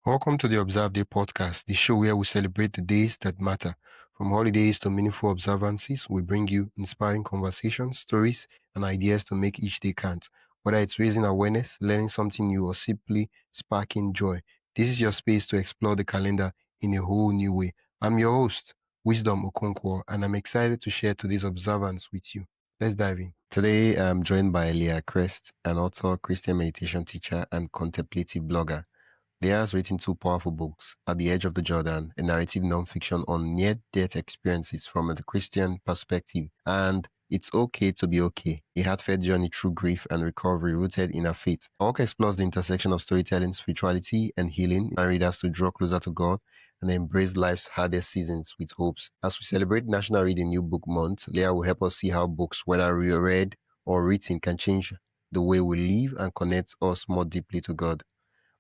Welcome to the Observe Day podcast, the show where we celebrate the days that matter. From holidays to meaningful observances, we bring you inspiring conversations, stories, and ideas to make each day count. Whether it's raising awareness, learning something new, or simply sparking joy, this is your space to explore the calendar in a whole new way. I'm your host, Wisdom Okonkwo, and I'm excited to share today's observance with you. Let's dive in. Today, I'm joined by Leah Crest, an author, Christian meditation teacher, and contemplative blogger. Leah has written two powerful books, At the Edge of the Jordan, a narrative nonfiction on near-death experiences from a Christian perspective, and It's Okay to Be Okay, a heartfelt journey through grief and recovery rooted in her faith. Her work explores the intersection of storytelling, spirituality, and healing, and readers to draw closer to God and embrace life's hardest seasons with hopes. As we celebrate National Reading New Book Month, Leah will help us see how books, whether read or written, can change the way we live and connect us more deeply to God.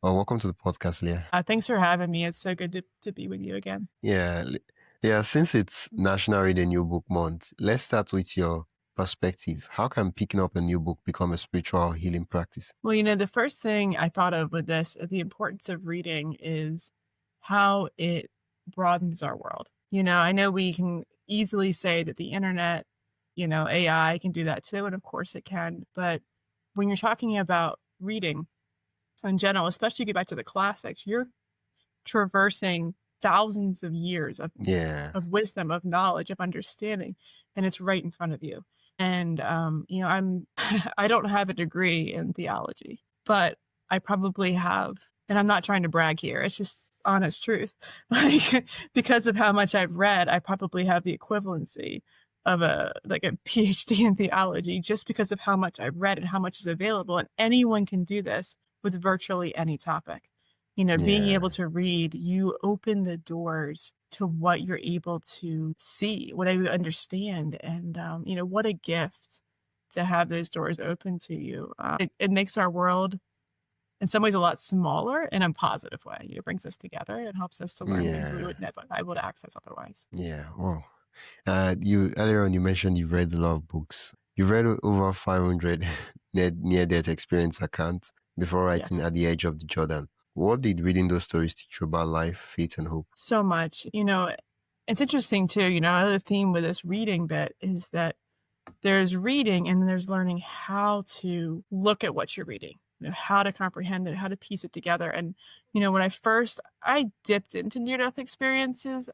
Well, welcome to the podcast, Leah. Thanks for having me. It's so good to be with you again. Yeah, since it's National Reading New Book Month, let's start with your perspective. How can picking up a new book become a spiritual healing practice? Well, the first thing I thought of with this, the importance of reading, is how it broadens our world. I know we can easily say that the internet, AI can do that too, and of course it can. But when you're talking about reading in general, especially get back to the classics, you're traversing thousands of years of wisdom, of knowledge, of understanding, and it's right in front of you. And I don't have a degree in theology, but I probably have, and I'm not trying to brag here, it's just honest truth. Like, because of how much I've read, I probably have the equivalency of a PhD in theology, just because of how much I've read and how much is available. And anyone can do this with virtually any topic. Being able to read, you open the doors to what you're able to see, what I understand. And, what a gift to have those doors open to you. It makes our world in some ways a lot smaller in a positive way. It brings us together. It helps us to learn things we would never be able to access otherwise. Yeah. Wow. You earlier on you mentioned you've read a lot of books. You've read over 500 near-death experience accounts before writing Yes. At the Edge of the Jordan. What did reading those stories teach you about life, faith, and hope? So much. It's interesting too. Another theme with this reading bit is that there's reading and there's learning how to look at what you're reading, how to comprehend it, how to piece it together. And, when I dipped into near-death experiences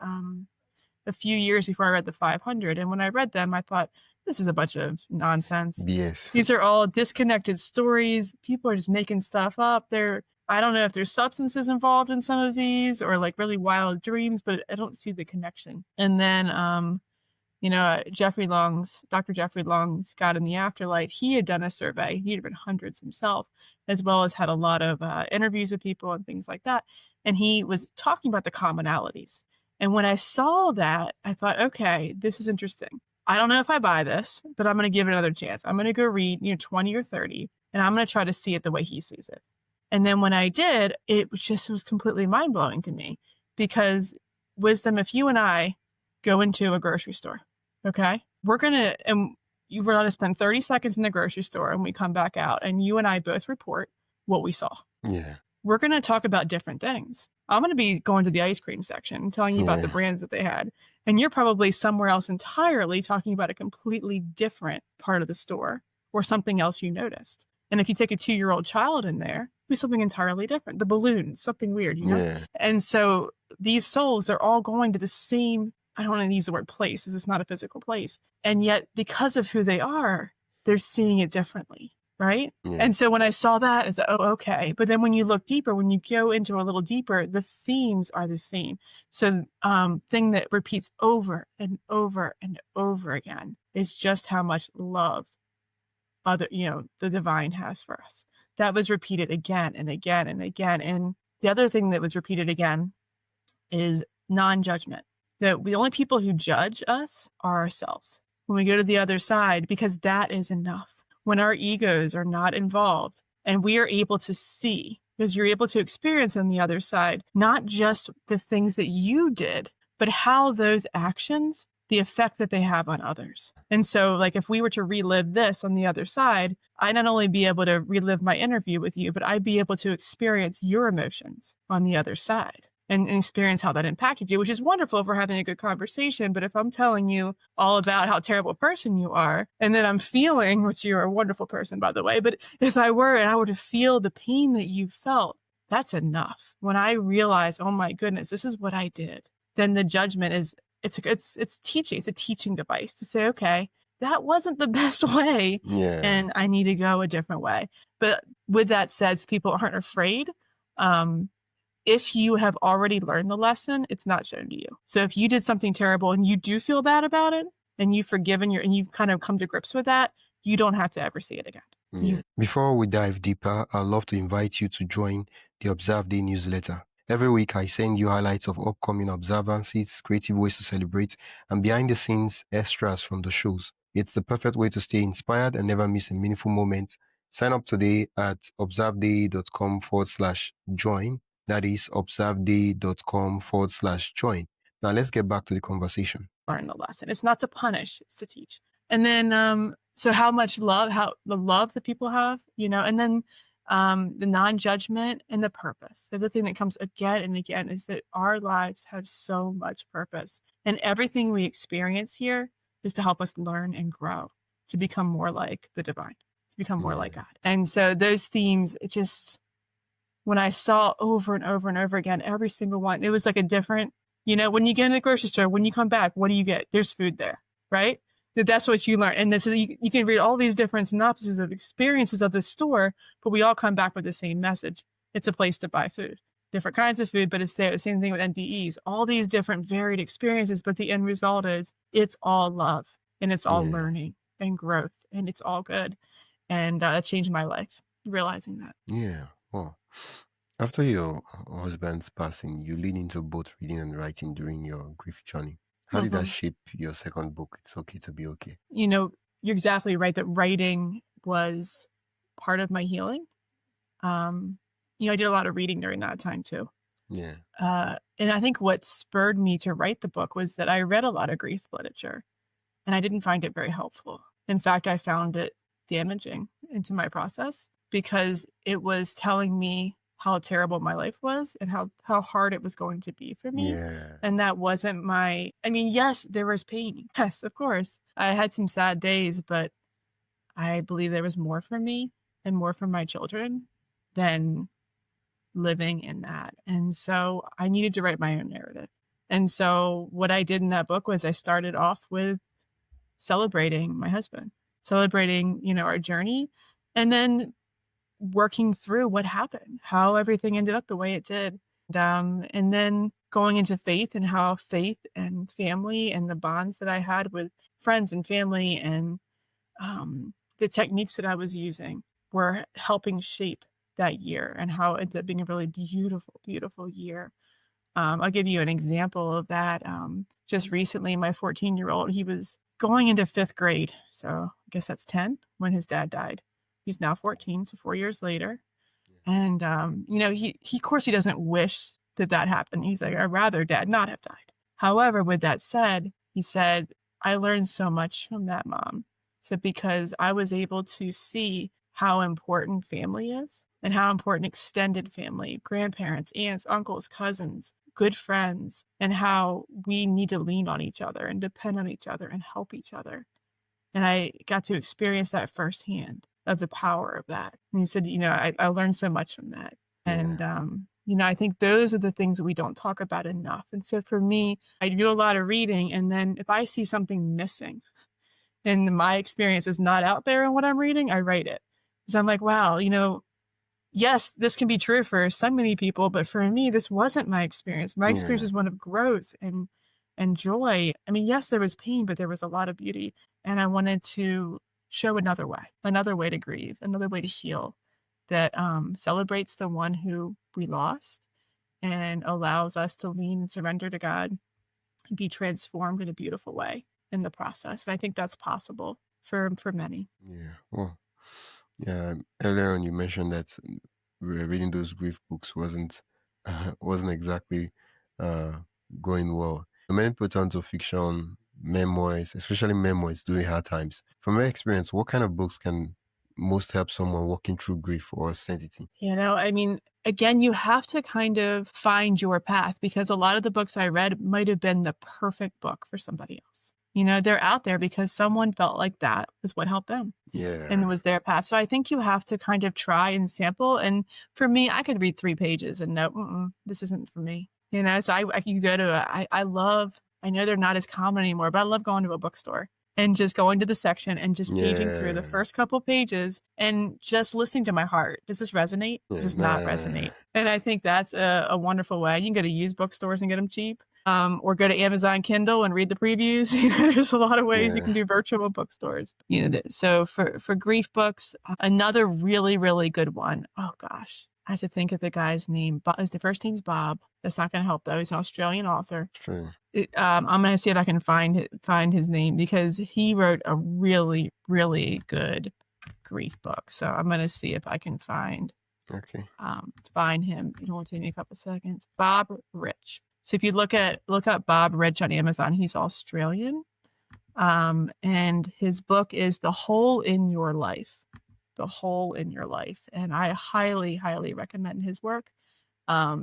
a few years before I read the 500. And when I read them, I thought, this is a bunch of nonsense. Yes. These are all disconnected stories. People are just making stuff up. I don't know if there's substances involved in some of these or like really wild dreams, but I don't see the connection. And then, Dr. Jeffrey Long's God in the Afterlife, he had done a survey. He had written hundreds himself, as well as had a lot of interviews with people and things like that. And he was talking about the commonalities. And when I saw that, I thought, okay, this is interesting. I don't know if I buy this, but I'm going to give it another chance. I'm going to go read, 20 or 30, and I'm going to try to see it the way he sees it. And then when I did, it was completely mind-blowing to me, because Wisdom, if you and I go into a grocery store, okay, we're going to spend 30 seconds in the grocery store and we come back out and you and I both report what we saw. Yeah. We're going to talk about different things. I'm going to be going to the ice cream section and telling you about the brands that they had. And you're probably somewhere else entirely talking about a completely different part of the store or something else you noticed. And if you take a 2-year-old child in there, it'll be something entirely different. The balloons, something weird, Yeah. And so these souls, they're all going to the same, I don't want to use the word place, because it's not a physical place. And yet, because of who they are, they're seeing it differently. Right? Yeah. And so when I saw that, I said, oh, okay. But then when you look deeper, when you go into a little deeper, the themes are the same. So thing that repeats over and over and over again is just how much love the divine has for us. That was repeated again and again and again. And the other thing that was repeated again is non-judgment. That the only people who judge us are ourselves when we go to the other side, because that is enough. When our egos are not involved and we are able to see, because you're able to experience on the other side, not just the things that you did, but how those actions the effect that they have on others. And so, like, if we were to relive this on the other side, I'd not only be able to relive my interview with you, but I'd be able to experience your emotions on the other side and experience how that impacted you, which is wonderful for having a good conversation. But if I'm telling you all about how terrible a person you are, and then I'm feeling, which you're a wonderful person, by the way, but if I were and I were to feel the pain that you felt, that's enough. When I realize, oh my goodness, this is what I did, then the judgment is, it's teaching. It's a teaching device to say, okay, that wasn't the best way, Yeah. and I need to go a different way. But with that said, people aren't afraid. If you have already learned the lesson, it's not shown to you. So if you did something terrible and you do feel bad about it, and you've forgiven and you've kind of come to grips with that, you don't have to ever see it again. Yeah. Before we dive deeper, I'd love to invite you to join the Observe Day newsletter. Every week, I send you highlights of upcoming observances, creative ways to celebrate, and behind-the-scenes extras from the shows. It's the perfect way to stay inspired and never miss a meaningful moment. Sign up today at observeday.com/join. That is observeday.com/join. Now, let's get back to the conversation. Learn the lesson. It's not to punish, it's to teach. And then, so how much love, how the love that people have, and then the non-judgment and the purpose. The other thing that comes again and again is that our lives have so much purpose. And everything we experience here is to help us learn and grow, to become more like the divine, to become more like God. And so those themes, it just, when I saw over and over and over again, every single one, it was like a different, when you get in the grocery store, when you come back, what do you get? There's food there, right? That's what you learn. And this, you can read all these different synopses of experiences of the store, but we all come back with the same message. It's a place to buy food, different kinds of food, but it's there. The same thing with NDEs, all these different varied experiences, but the end result is it's all love and it's all learning and growth and it's all good. And that changed my life, realizing that. Yeah. Well, after your husband's passing, you lean into both reading and writing during your grief journey. How did that shape your second book, It's Okay to Be Okay? You're exactly right that writing was part of my healing. I did a lot of reading during that time too. Yeah. And I think what spurred me to write the book was that I read a lot of grief literature and I didn't find it very helpful. In fact, I found it damaging into my process because it was telling me how terrible my life was and how hard it was going to be for me. Yeah. And that wasn't yes, there was pain. Yes, of course. I had some sad days, but I believe there was more for me and more for my children than living in that. And so I needed to write my own narrative. And so what I did in that book was I started off with celebrating my husband, celebrating, our journey, and then working through what happened, how everything ended up the way it did. And then going into faith and how faith and family and the bonds that I had with friends and family and the techniques that I was using were helping shape that year and how it ended up being a really beautiful, beautiful year. I'll give you an example of that. Just recently, my 14-year-old, he was going into 5th grade. So I guess that's 10 when his dad died. He's now 14, so 4 years later. And, he of course, he doesn't wish that happened. He's like, I'd rather dad not have died. However, with that said, he said, I learned so much from that, Mom. So because I was able to see how important family is and how important extended family, grandparents, aunts, uncles, cousins, good friends, and how we need to lean on each other and depend on each other and help each other. And I got to experience that firsthand of the power of that. And he said, I learned so much from that. And, I think those are the things that we don't talk about enough. And so for me, I do a lot of reading. And then if I see something missing and my experience is not out there in what I'm reading, I write it. Because I'm like, wow, yes, this can be true for so many people, but for me, this wasn't my experience. My experience is one of growth and joy. Yes, there was pain, but there was a lot of beauty. And I wanted to show another way to grieve, another way to heal that celebrates the one who we lost and allows us to lean and surrender to God and be transformed in a beautiful way in the process. And I think that's possible for many. Yeah. Well, yeah. Earlier on, you mentioned that reading those grief books wasn't exactly going well. Many people turn to fiction memoirs, especially memoirs during hard times. From your experience, what kind of books can most help someone walking through grief or uncertainty? I mean, again, you have to kind of find your path because a lot of the books I read might have been the perfect book for somebody else. They're out there because someone felt like that was what helped them and it Yeah, was their path. So I think you have to kind of try and sample. And for me, I could read 3 pages and know, this isn't for me. So you go to I know they're not as common anymore, but I love going to a bookstore and just going to the section and just paging through the yeah, first couple pages and just listening to my heart. Does this resonate? Does yeah. this not resonate? And I think that's a wonderful way. You can go to used bookstores and get them cheap, or go to Amazon Kindle and read the previews. There's a lot of ways you Yeah. can do virtual bookstores. So for grief books, another really, really good one. Oh gosh, I have to think of the guy's name. His first name's Bob. That's not going to help though. He's an Australian author. True. I'm going to see if I can find his name because he wrote a really, really good grief book. So I'm going to see if I can Okay. find him. It won't take me a couple seconds. Bob Rich. So if you look up Bob Rich on Amazon, he's Australian. And his book is The Hole in Your Life. The Hole in Your Life. And I highly, highly recommend his work.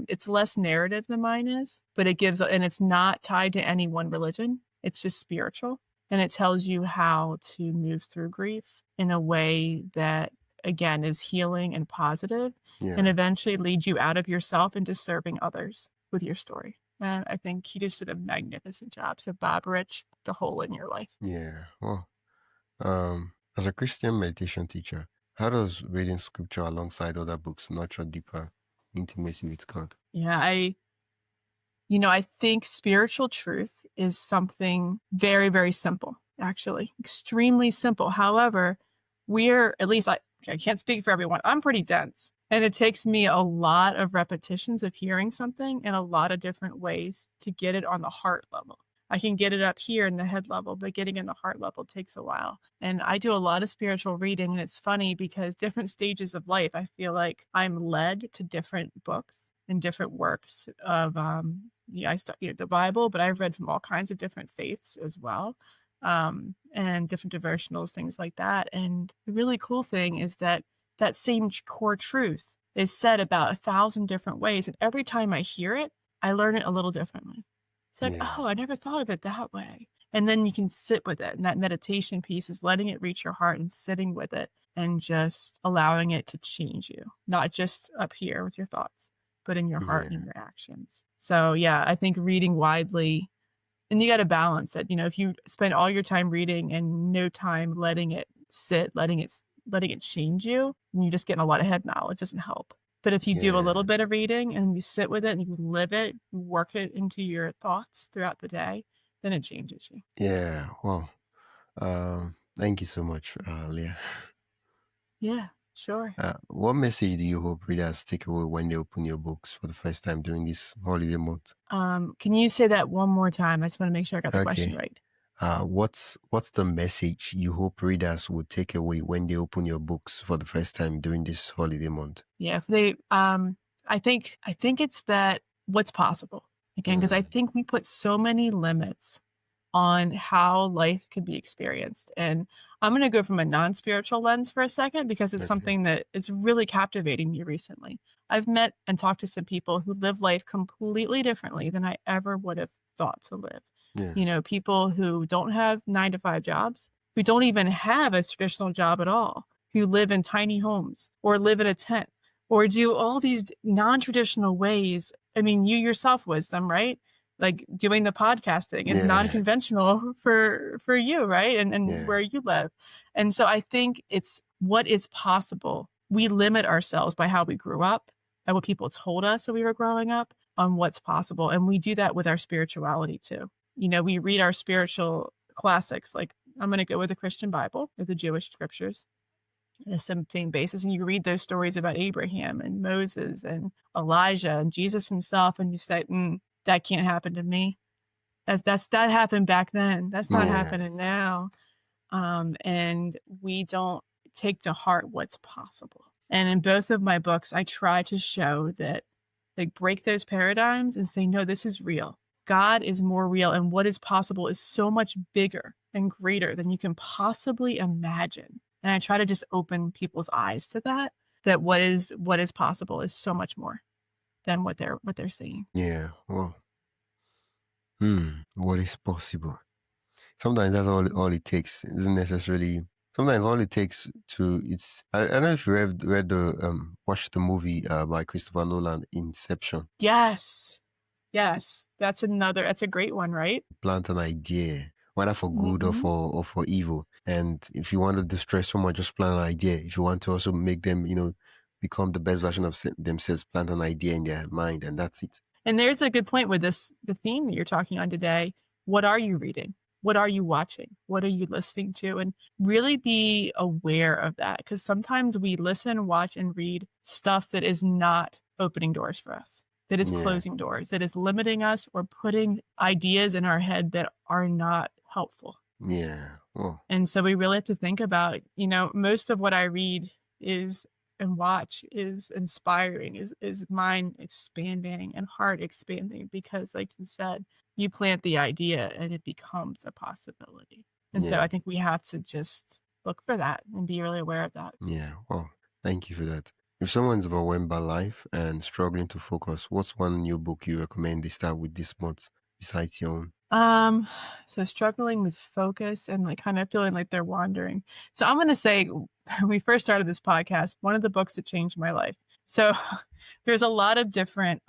It's less narrative than mine is, but and it's not tied to any one religion. It's just spiritual. And it tells you how to move through grief in a way that, again, is healing and positive, and Yeah. eventually leads you out of yourself into serving others with your story. And I think he just did a magnificent job. So Bob Rich, The Hole in Your Life. Yeah. Well, as a Christian meditation teacher, how does reading scripture alongside other books nurture deeper intimacy with God? Yeah, I think spiritual truth is something very, very simple, actually, extremely simple. However, at least I can't speak for everyone. I'm pretty dense. And it takes me a lot of repetitions of hearing something in a lot of different ways to get it on the heart level. I can get it up here in the head level, but getting in the heart level takes a while. And I do a lot of spiritual reading, and it's funny because different stages of life, I feel like I'm led to different books and different works of I studied the Bible, but I've read from all kinds of different faiths as well, and different devotionals, things like that. And the really cool thing is that same core truth is said about 1,000 different ways, and every time I hear it, I learn it a little differently. It's like, Yeah. oh, I never thought of it that way. And then you can sit with it. And that meditation piece is letting it reach your heart and sitting with it and just allowing it to change you, not just up here with your thoughts, but in your heart and in Yeah. your actions. So yeah, I think reading widely, and you got to balance it. If you spend all your time reading and no time letting it sit, letting it change you, and you're just getting a lot of head knowledge, doesn't help. But if you do a little Yeah. bit of reading and you sit with it and you live it, you work it into your thoughts throughout the day, then it changes you. Yeah. Well, thank you so much, Leah. Yeah, sure. What message do you hope readers take away when they open your books for the first time during this holiday month? Can you say that one more time? I just want to make sure I got the question Okay. right. What's the message you hope readers will take away when they open your books for the first time during this holiday month? Yeah, I think it's that what's possible again, because I think we put so many limits on how life can be experienced. And I'm going to go from a non-spiritual lens for a second because it's Okay. something that is really captivating me recently. I've met and talked to some people who live life completely differently than I ever would have thought to live. Yeah. People who don't have 9-to-5 jobs, who don't even have a traditional job at all, who live in tiny homes or live in a tent or do all these non-traditional ways. I mean, you yourself, Wisdom, right? Like doing the podcasting is Yeah. non-conventional for you, right? And Yeah. where you live. And so I think it's what is possible. We limit ourselves by how we grew up and what people told us when we were growing up on what's possible. And we do that with our spirituality too. We read our spiritual classics, like I'm going to go with the Christian Bible or the Jewish scriptures on the same basis. And you read those stories about Abraham and Moses and Elijah and Jesus himself, and you say, that can't happen to me. That happened back then. That's not Yeah. happening now. And we don't take to heart what's possible. And in both of my books, I try to show that, like, break those paradigms and say, no, this is real. God is more real, and what is possible is so much bigger and greater than you can possibly imagine. And I try to just open people's eyes to that what is possible is so much more than what they're seeing. Yeah. Well, what is possible? Sometimes that's all it takes. It isn't necessarily. Sometimes all it takes to it's. I don't know if you read the watched the movie by Christopher Nolan, Inception. Yes. That's a great one, right? Plant an idea, whether for good Mhm. or for evil. And if you want to distress someone, just plant an idea. If you want to also make them, become the best version of themselves, plant an idea in their mind, and that's it. And there's a good point with the theme that you're talking on today. What are you reading? What are you watching? What are you listening to? And really be aware of that, because sometimes we listen, watch, and read stuff that is not opening doors for us, that is closing doors, that is limiting us or putting ideas in our head that are not helpful. Yeah. Well. And so we really have to think about, most of what I read is and watch is inspiring, is mind expanding and heart expanding, because like you said, you plant the idea and it becomes a possibility. And so I think we have to just look for that and be really aware of that. Yeah. Well, thank you for that. If someone's overwhelmed by life and struggling to focus, what's one new book you recommend they start with this month besides your own? So struggling with focus and like kind of feeling like they're wandering. So I'm going to say, when we first started this podcast, one of the books that changed my life. So there's a lot of different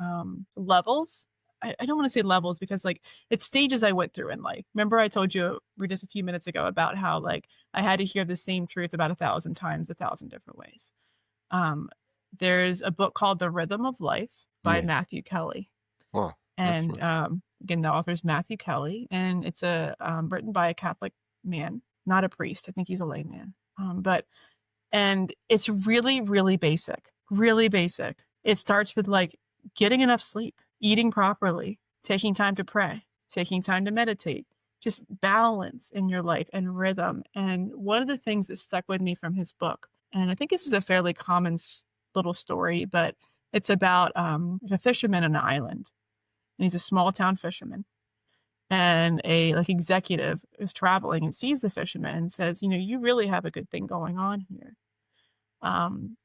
levels. I don't want to say levels, because like it's stages I went through in life. Remember I told you just a few minutes ago about how like I had to hear the same truth about 1,000 times, 1,000 different ways. There's a book called The Rhythm of Life by Matthew Kelly. Wow. And again, the author is Matthew Kelly, and it's written by a Catholic man, not a priest. I think he's a layman. And it's really, really basic, really basic. It starts with like getting enough sleep, eating properly, taking time to pray, taking time to meditate, just balance in your life and rhythm. And one of the things that stuck with me from his book, and I think this is a fairly common little story, but it's about a fisherman on an island. And he's a small town fisherman. And a like executive is traveling and sees the fisherman and says, you really have a good thing going on here.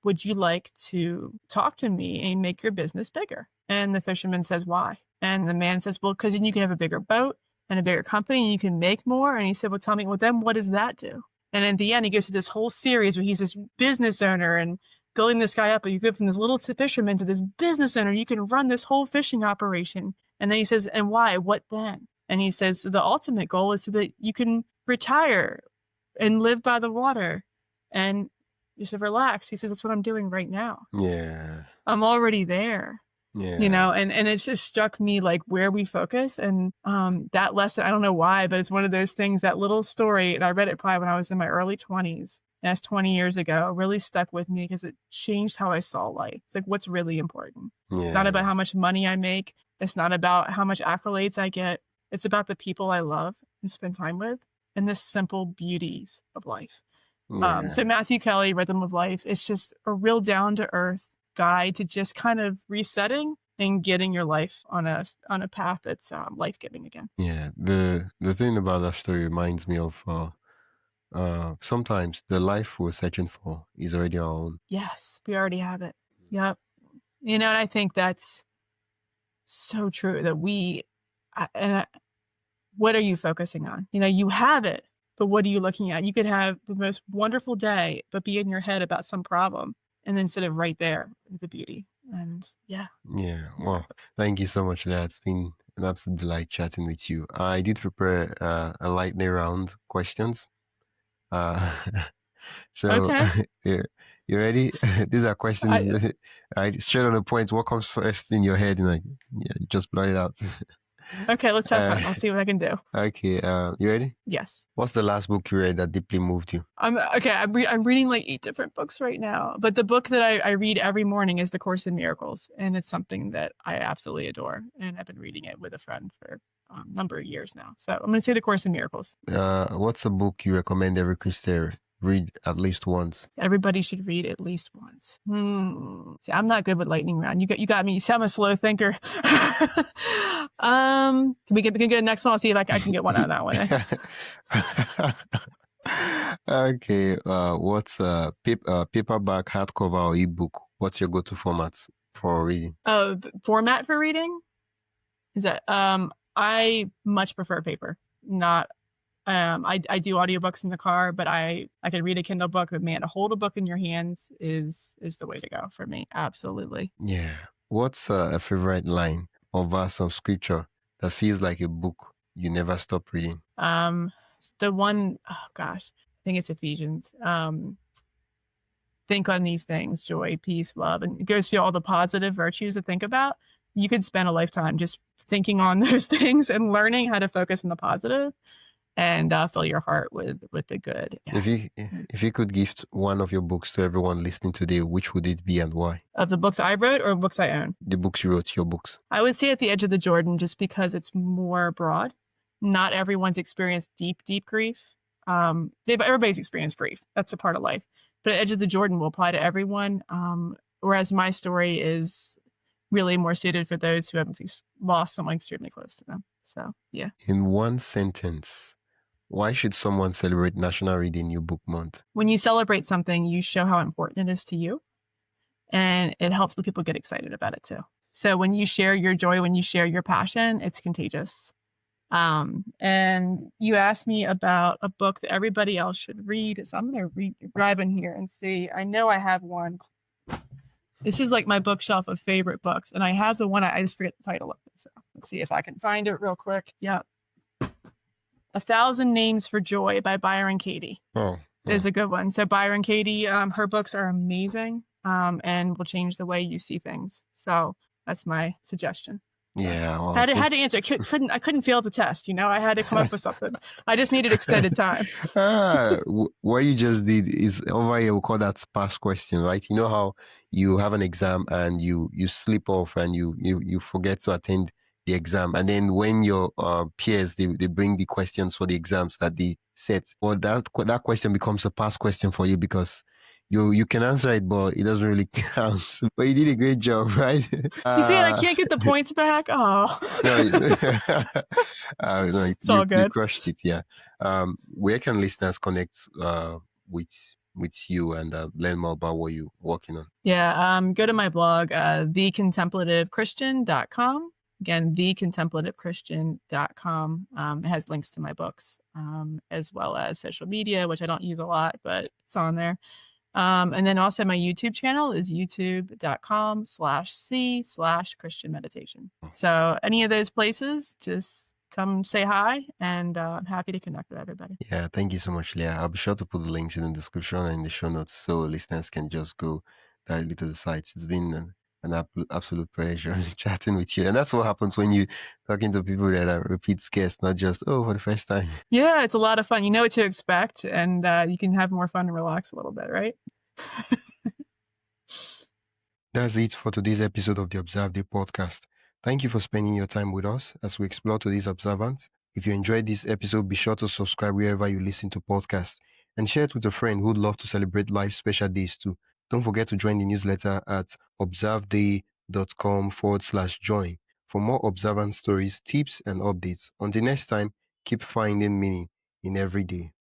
Would you like to talk to me and make your business bigger? And the fisherman says, why? And the man says, well, because then you can have a bigger boat and a bigger company and you can make more. And he said, well, tell me, well, then what does that do? And in the end, he goes to this whole series where he's this business owner and building this guy up. But you go from this little fisherman to this business owner. You can run this whole fishing operation. And then he says, and why? What then? And he says, the ultimate goal is so that you can retire and live by the water and just relax. He says, that's what I'm doing right now. Yeah. I'm already there. Yeah. And it's just struck me like where we focus. And that lesson, I don't know why, but it's one of those things, that little story, and I read it probably when I was in my early 20s. And that's 20 years ago, really stuck with me because it changed how I saw life. It's like, what's really important? Yeah. It's not about how much money I make. It's not about how much accolades I get. It's about the people I love and spend time with and the simple beauties of life. Yeah. So Matthew Kelly, Rhythm of Life, it's just a real down-to-earth guide to just kind of resetting and getting your life on a path that's life-giving again. Yeah, the thing about that story reminds me of sometimes the life we're searching for is already our own. Yes, we already have it. Yep. And I think that's so true that what are you focusing on? You have it, but what are you looking at? You could have the most wonderful day, but be in your head about some problem, and then instead of right there, the beauty. And yeah. Yeah. Well, thank you so much for that. It's been an absolute delight chatting with you. I did prepare a lightning round questions. So okay. You ready? These are questions, right? Straight on the point. What comes first in your head? And you just blurt it out. Okay, let's have fun. I'll see what I can do. Okay, you ready? Yes. What's the last book you read that deeply moved you? I'm reading like 8 different books right now, but the book that I read every morning is The Course in Miracles, and it's something that I absolutely adore, and I've been reading it with a friend for a number of years now. So I'm going to say The Course in Miracles. What's a book you recommend every Christian read at least once? Everybody should read at least once. See, I'm not good with lightning round. You got me. You sound a slow thinker. We can get a next one. I'll see if I can get one out of that one next. Okay. What's paperback, hardcover, or ebook? What's your go-to format for reading? Format for reading? Is that I much prefer paper. Not I do audiobooks in the car, but I could read a Kindle book, but man, to hold a book in your hands is the way to go for me. Absolutely. Yeah. What's a favorite line or verse of scripture that feels like a book you never stop reading? The one, oh gosh, I think it's Ephesians. Think on these things: joy, peace, love, and it goes through all the positive virtues to think about. You could spend a lifetime just thinking on those things and learning how to focus on the positive and fill your heart with the good. If you could gift one of your books to everyone listening today, which would it be and why? Of the books I wrote or books I own? The books you wrote, your books. I would say At the Edge of the Jordan, just because it's more broad. Not everyone's experienced deep grief. Everybody's experienced grief. That's a part of life. But Edge of the Jordan will apply to everyone. Whereas my story is really more suited for those who have lost someone extremely close to them. So, yeah. In one sentence, why should someone celebrate National Read a New Book Month? When you celebrate something, you show how important it is to you. And it helps the people get excited about it too. So when you share your joy, when you share your passion, it's contagious. And you asked me about a book that everybody else should read. So I'm going to drive in here and see. I know I have one. This is like my bookshelf of favorite books. And I have the one, I just forget the title of it. So let's see if I can find it real quick. Yeah. 1,000 Names for Joy by Byron Katie. Oh. Is a good one. So Byron Katie, her books are amazing. And will change the way you see things. So that's my suggestion. Yeah, well, had to answer. I couldn't fail the test. I had to come up with something. I just needed extended time. What you just did is over here. We call that sparse question, right? You know how you have an exam and you slip off and you forget to attend the exam, and then when your peers they bring the questions for the exams that they set, well, that question becomes a pass question for you because you can answer it, but it doesn't really count. But you did a great job, right? You see, I can't get the points back. Oh, no, it's all good. You crushed it, yeah. Where can listeners connect with you and learn more about what you're working on? Yeah, go to my blog, thecontemplativechristian.com. Again, thecontemplativechristian.com. It has links to my books, as well as social media, which I don't use a lot, but it's on there. And then also my YouTube channel is youtube.com/c/Christian meditation. So any of those places, just come say hi, and I'm happy to connect with everybody. Yeah, thank you so much, Leah. I'll be sure to put the links in the description and in the show notes so listeners can just go directly to the site. It's been an absolute pleasure chatting with you. And that's what happens when you talking to people that are repeat guests, not just, for the first time. Yeah, it's a lot of fun. You know what to expect, and you can have more fun and relax a little bit, right? That's it for today's episode of the Observe Day podcast. Thank you for spending your time with us as we explore today's observance. If you enjoyed this episode, be sure to subscribe wherever you listen to podcasts and share it with a friend who'd love to celebrate life's special days too. Don't forget to join the newsletter at observeday.com/join for more observance stories, tips, and updates. Until next time, keep finding meaning in every day.